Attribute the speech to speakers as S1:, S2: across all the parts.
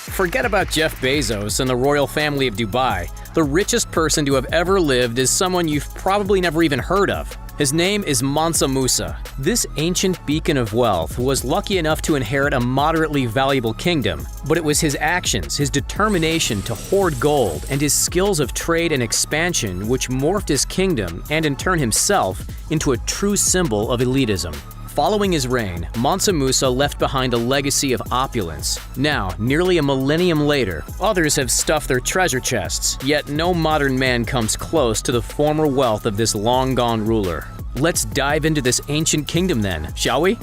S1: Forget about Jeff Bezos and the royal family of Dubai. The richest person to have ever lived is someone you've probably never even heard of. His name is Mansa Musa. This ancient beacon of wealth was lucky enough to inherit a moderately valuable kingdom, but it was his actions, his determination to hoard gold, and his skills of trade and expansion which morphed his kingdom, and in turn himself, into a true symbol of elitism. Following his reign, Mansa Musa left behind a legacy of opulence. Now, nearly a millennium later, others have stuffed their treasure chests, yet no modern man comes close to the former wealth of this long-gone ruler. Let's dive into this ancient kingdom then, shall we?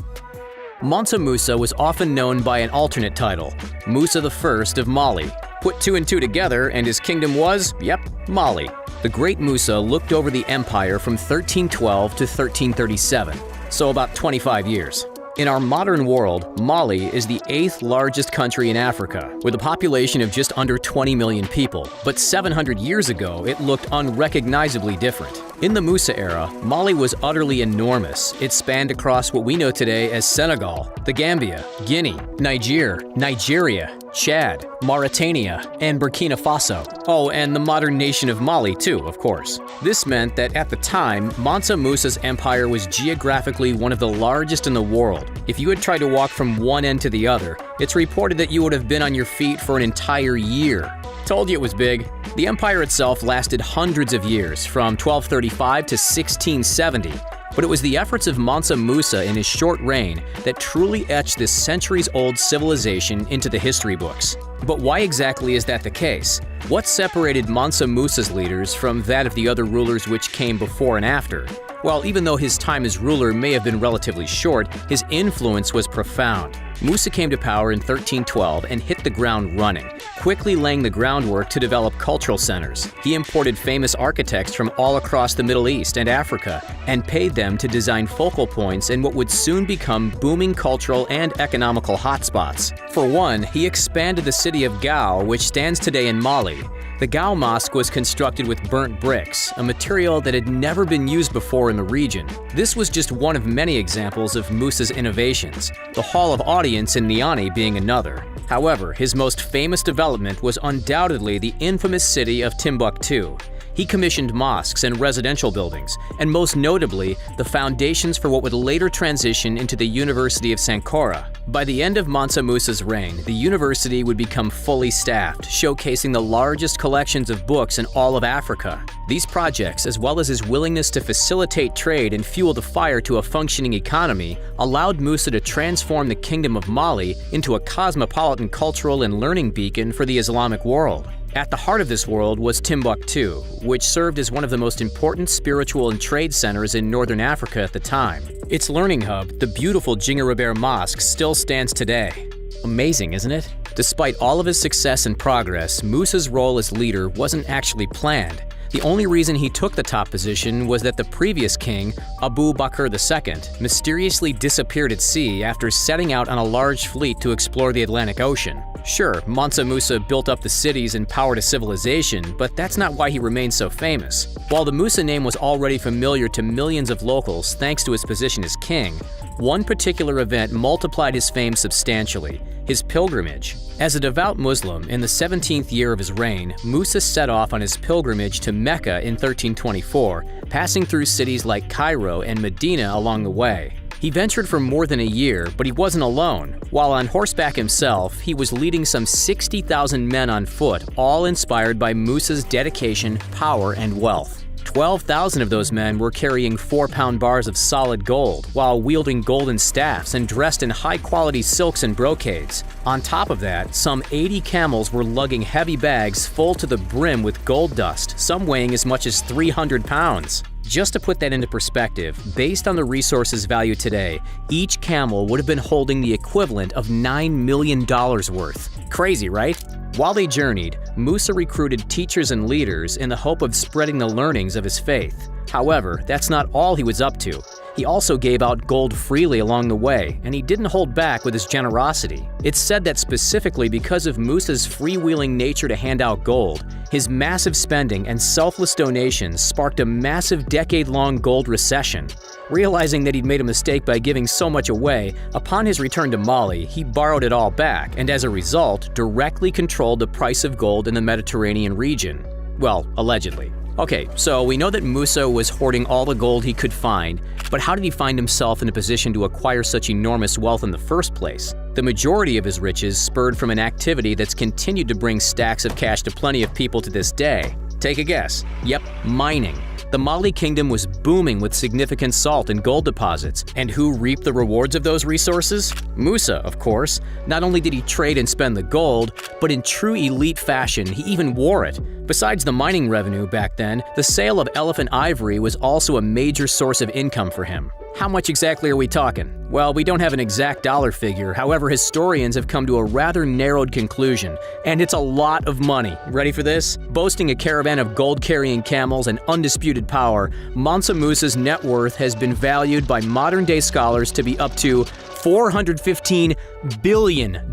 S1: Mansa Musa was often known by an alternate title, Musa I of Mali. Put two and two together and his kingdom was, yep, Mali. The great Musa looked over the empire from 1312 to 1337. So about 25 years. In our modern world, Mali is the 8th largest country in Africa, with a population of just under 20 million people. But 700 years ago, it looked unrecognizably different. In the Musa era, Mali was utterly enormous. It spanned across what we know today as Senegal, the Gambia, Guinea, Nigeria, Chad, Mauritania, and Burkina Faso. Oh, and the modern nation of Mali too, of course. This meant that at the time, Mansa Musa's empire was geographically one of the largest in the world. If you had tried to walk from one end to the other, it's reported that you would have been on your feet for an entire year. Told you it was big. The empire itself lasted hundreds of years, from 1235 to 1670. But it was the efforts of Mansa Musa in his short reign that truly etched this centuries-old civilization into the history books. But why exactly is that the case? What separated Mansa Musa's leaders from that of the other rulers which came before and after? Well, even though his time as ruler may have been relatively short, his influence was profound. Musa came to power in 1312 and hit the ground running, quickly laying the groundwork to develop cultural centers. He imported famous architects from all across the Middle East and Africa and paid them to design focal points in what would soon become booming cultural and economical hotspots. For one, he expanded the city of Gao, which stands today in Mali. The Gao Mosque was constructed with burnt bricks, a material that had never been used before in the region. This was just one of many examples of Musa's innovations, the Hall of Audience in Niani being another. However, his most famous development was undoubtedly the infamous city of Timbuktu. He commissioned mosques and residential buildings, and most notably, the foundations for what would later transition into the University of Sankora. By the end of Mansa Musa's reign, the university would become fully staffed, showcasing the largest collections of books in all of Africa. These projects, as well as his willingness to facilitate trade and fuel the fire to a functioning economy, allowed Musa to transform the Kingdom of Mali into a cosmopolitan cultural and learning beacon for the Islamic world. At the heart of this world was Timbuktu, which served as one of the most important spiritual and trade centers in northern Africa at the time. Its learning hub, the beautiful Jingarabert Mosque, still stands today. Amazing, isn't it? Despite all of his success and progress, Musa's role as leader wasn't actually planned. The only reason he took the top position was that the previous king, Abu Bakr II, mysteriously disappeared at sea after setting out on a large fleet to explore the Atlantic Ocean. Sure, Mansa Musa built up the cities and powered a civilization, but that's not why he remained so famous. While the Musa name was already familiar to millions of locals thanks to his position as king, one particular event multiplied his fame substantially: his pilgrimage. As a devout Muslim, in the 17th year of his reign, Musa set off on his pilgrimage to Mecca in 1324, passing through cities like Cairo and Medina along the way. He ventured for more than a year, but he wasn't alone. While on horseback himself, he was leading some 60,000 men on foot, all inspired by Musa's dedication, power, and wealth. 12,000 of those men were carrying 4-pound bars of solid gold, while wielding golden staffs and dressed in high-quality silks and brocades. On top of that, some 80 camels were lugging heavy bags full to the brim with gold dust, some weighing as much as 300 pounds. Just to put that into perspective, based on the resource's value today, each camel would have been holding the equivalent of $9 million worth. Crazy, right? While they journeyed, Musa recruited teachers and leaders in the hope of spreading the learnings of his faith. However, that's not all he was up to. He also gave out gold freely along the way, and he didn't hold back with his generosity. It's said that specifically because of Musa's freewheeling nature to hand out gold, his massive spending and selfless donations sparked a massive decade-long gold recession. Realizing that he'd made a mistake by giving so much away, upon his return to Mali, he borrowed it all back and as a result, directly controlled the price of gold in the Mediterranean region. Well, allegedly. Okay, so we know that Musa was hoarding all the gold he could find, but how did he find himself in a position to acquire such enormous wealth in the first place? The majority of his riches spurred from an activity that's continued to bring stacks of cash to plenty of people to this day. Take a guess. Yep, mining. The Mali kingdom was booming with significant salt and gold deposits, and who reaped the rewards of those resources? Musa, of course. Not only did he trade and spend the gold, but in true elite fashion, he even wore it. Besides the mining revenue back then, the sale of elephant ivory was also a major source of income for him. How much exactly are we talking? Well, we don't have an exact dollar figure, however, historians have come to a rather narrowed conclusion, and it's a lot of money. Ready for this? Boasting a caravan of gold-carrying camels and undisputed power, Mansa Musa's net worth has been valued by modern-day scholars to be up to $415 billion.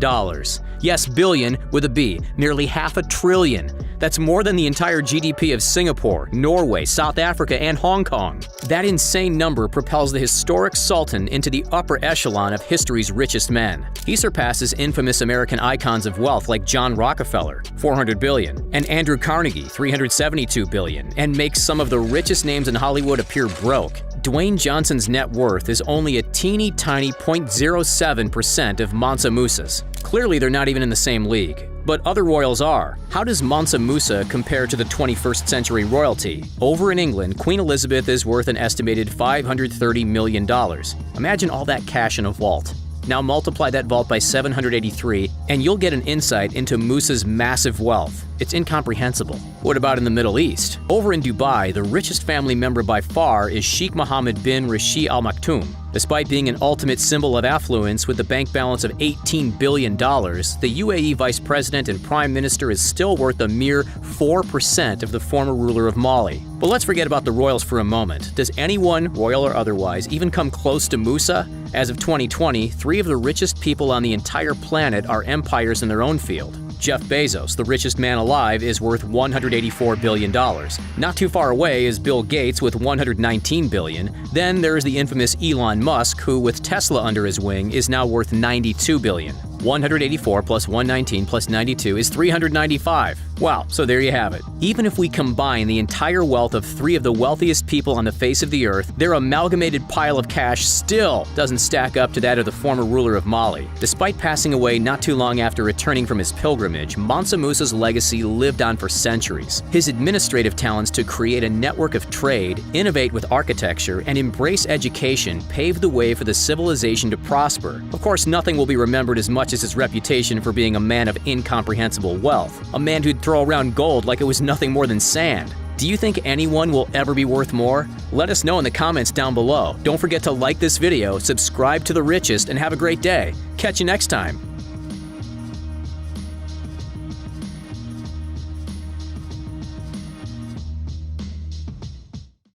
S1: Yes, billion with a B, nearly $500 billion. That's more than the entire GDP of Singapore, Norway, South Africa, and Hong Kong. That insane number propels the historic Sultan into the upper echelon of history's richest men. He surpasses infamous American icons of wealth like John Rockefeller, $400 billion, and Andrew Carnegie, $372 billion, and makes some of the richest names in Hollywood appear broke. Dwayne Johnson's net worth is only a teeny tiny 0.07% of Mansa Musa's. Clearly, they're not even in the same league. But other royals are. How does Mansa Musa compare to the 21st century royalty? Over in England, Queen Elizabeth is worth an estimated $530 million. Imagine all that cash in a vault. Now multiply that vault by 783, and you'll get an insight into Musa's massive wealth. It's incomprehensible. What about in the Middle East? Over in Dubai, the richest family member by far is Sheikh Mohammed bin Rashid Al Maktoum. Despite being an ultimate symbol of affluence with a bank balance of $18 billion, the UAE vice president and prime minister is still worth a mere 4% of the former ruler of Mali. But let's forget about the royals for a moment. Does anyone, royal or otherwise, even come close to Musa? As of 2020, 3 of the richest people on the entire planet are empires in their own field. Jeff Bezos, the richest man alive, is worth $184 billion. Not too far away is Bill Gates with $119 billion. Then there's the infamous Elon Musk, who with Tesla under his wing is now worth $92 billion. 184 plus 119 plus 92 is 395. Wow, so there you have it. Even if we combine the entire wealth of 3 of the wealthiest people on the face of the earth, their amalgamated pile of cash still doesn't stack up to that of the former ruler of Mali. Despite passing away not too long after returning from his pilgrimage, Mansa Musa's legacy lived on for centuries. His administrative talents to create a network of trade, innovate with architecture, and embrace education paved the way for the civilization to prosper. Of course, nothing will be remembered as much as his reputation for being a man of incomprehensible wealth, a man who'd throw around gold like it was nothing more than sand. Do you think anyone will ever be worth more? Let us know in the comments down below. Don't forget to like this video, subscribe to The Richest, and have a great day. Catch you next time.